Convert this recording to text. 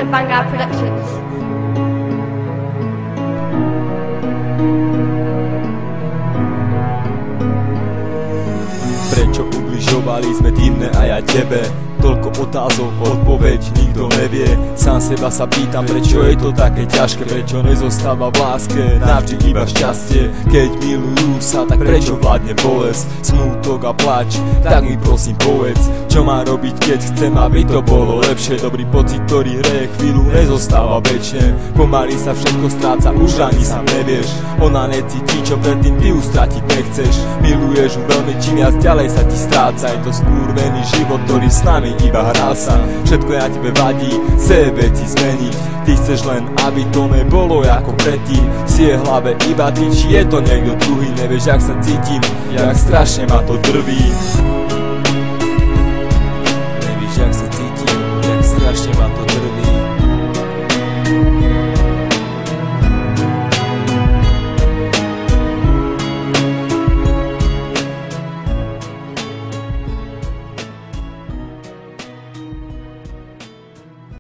Vanguard Productions. Prečo ubližovali sme divné a ja tebe? Toľko otázok, odpoveď nikto nevie. Sám seba sa pýtam, prečo je to také ťažké, prečo nezostáva v láske navždy iba šťastie. Keď milujú sa, tak prečo vládne bolesť, smútok a plač? Tak mi prosím povedz, čo má robiť, keď chcem, aby to bolo lepšie. Dobrý pocit, ktorý hreje chvíľu, nezostáva večne. Pomaly sa všetko stráca, už ani sám nevieš. Ona necíti, čo predtým ty ju stratiť nechceš. Miluješ ju veľmi, čím viac ďalej sa ti stráca. Je to skurvený život, ktorý s nami iba hrá sa. Všetko na tebe vadí, chce veci zmeniť. Ty chceš len, aby to nebolo ako predtým. Si je hlave iba ty, či je to niekto druhý. Nevieš, jak sa cítim, jak strašne ma to drví. Nevíš, jak sa cítim, jak strašne ma to drví.